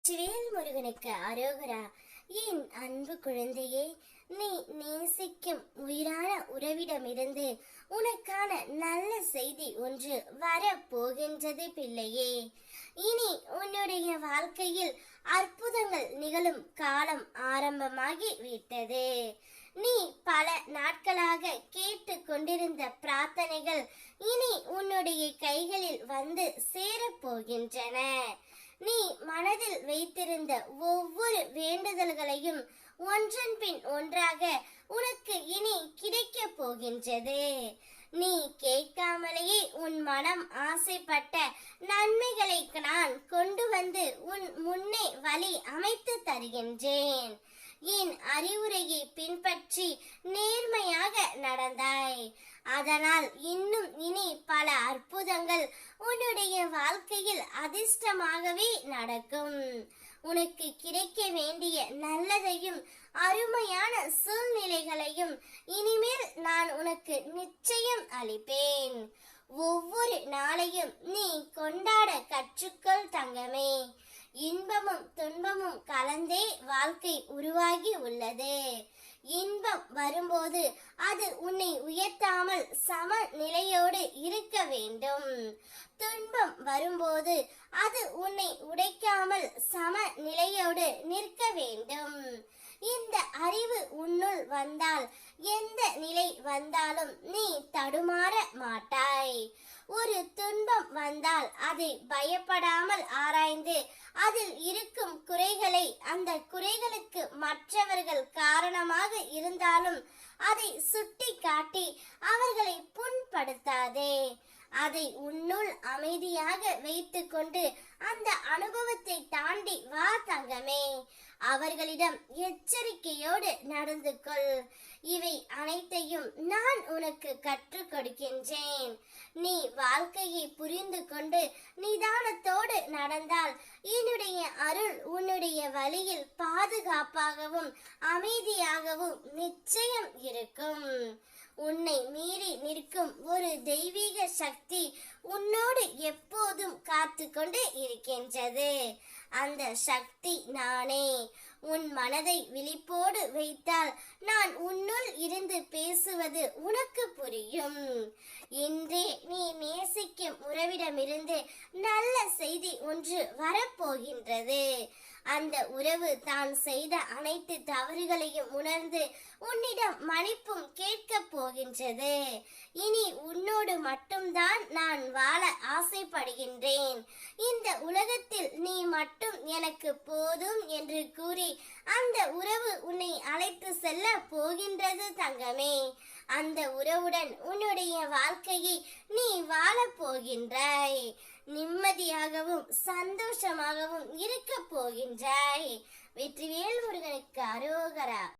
சிவேல் முருகனுக்கு அரோகரா. என் அன்பு குழந்தையே, நீ நேசிக்கும் உயிரான உறவிடமிருந்து உனக்கான நல்ல செய்தி ஒன்று வரப்போகின்றது பிள்ளையே. இனி உன்னுடைய வாழ்க்கையில் அற்புதங்கள் நிகழும் காலம் ஆரம்பமாகி விட்டது. நீ பல நாட்களாக கேட்டு கொண்டிருந்த பிரார்த்தனைகள் இனி உன்னுடைய கைகளில் வந்து சேரப்போகின்றன. நீ மனதில் வைத்திருந்த ஒவ்வொரு வேண்டுதல்களையும் ஒன்றன் பின் ஒன்றாக உனக்கு இனி கிடைக்க போகின்றது. நீ கேட்காமலேயே உன் மனம் ஆசைப்பட்ட நன்மைகளை நான் கொண்டு வந்து உன் முன்னே வழி அமைத்து தருகின்றேன். என் அறிவுரையை பின்பற்றி நேர்மையாக நடந்தாய். அதனால் இன்னும் இனி பல அற்புதங்கள் உன்னுடைய வாழ்க்கையில் அதிர்ஷ்டமாகவே நடக்கும். உனக்கு கிடைக்க வேண்டிய நல்லதையும் அருமையான சூழ்நிலைகளையும் இனிமேல் நான் உனக்கு நிச்சயம் அளிப்பேன். ஒவ்வொரு நாளையும் நீ கொண்டாட கற்றுக்கொள் தங்கமே. இன்பமும் துன்பமும் கலந்தே வாழ்க்கை உருவாகி உள்ளது. இன்பம் வரும்போது அது உன்னை உயர்த்தாமல் சம நிலையோடு இருக்க வேண்டும். துன்பம் வரும்போது அது உன்னை உடைக்காமல் சம நிலையோடு நிற்க வேண்டும். இந்த அறிவு உன்னுள் வந்தால் எந்த நிலை வந்தாலும் நீ தடுமாற மாட்டாய். ஒரு துன்பம் வந்தால் அதை பயப்படாமல் ஆராய்ந்து அதில் இருக்கும் குறைகளை, அந்த குறைகளுக்கு மற்றவர்கள் காரணமாக இருந்தாலும் அதை சுட்டி காட்டி அவர்களை புண்படுத்தாதே. அதை உன்னுள் அமைதியாக வைத்துக்கொண்டு அந்த அனுபவத்தை தாண்டி வா தங்கமே. அவர்களிடம் எச்சரிக்கையோடு நடந்து கொள். இவை அனைத்தையும் நான் உனக்கு கற்றுக் கொடுக்கின்றேன். நீ வாழ்க்கையை புரிந்து கொண்டு நிதானத்தோடு நடந்தால் என்னுடைய அருள் உன்னுடைய வழியில் பாதுகாப்பாகவும் அமைதியாகவும் நிச்சயம் இருக்கும். உன்னை மீறி நிற்கும் ஒரு தெய்வீக சக்தி உன்னோடு எப்போதும் காத்து கொண்டு இருக்கின்றது. அந்த சக்தி நானே. உன் மனதை விழிப்போடு வைத்தால் நான் உன்னுள் இருந்து பேசுவது உனக்கு புரியும். இன்றே நீ நேசிக்கும் உறவிடமிருந்து நல்ல செய்தி ஒன்று வரப்போகின்றது. அந்த உறவு தான் செய்த அனைத்து தவறுகளையும் உணர்ந்து உன்னிடம் மன்னிப்பும் கேட்க போகின்றது. இனி உன்னோடு மட்டும்தான் நான் வாழ ஆசைப்படுகின்றேன். இந்த உலகத்தில் நீ மட்டும் எனக்கு போதும் என்று கூறி அந்த உறவு உன்னை அழைத்து செல்ல போகின்றது தங்கமே. அந்த உறவுடன் உன்னுடைய வாழ்க்கையை நீ வாழப் போகின்றாய். நிம்மதியாகவும் சந்தோஷமாகவும் இருக்க போகின்றாய். வெற்றிவேல் முருகனுக்கு அரோகரா.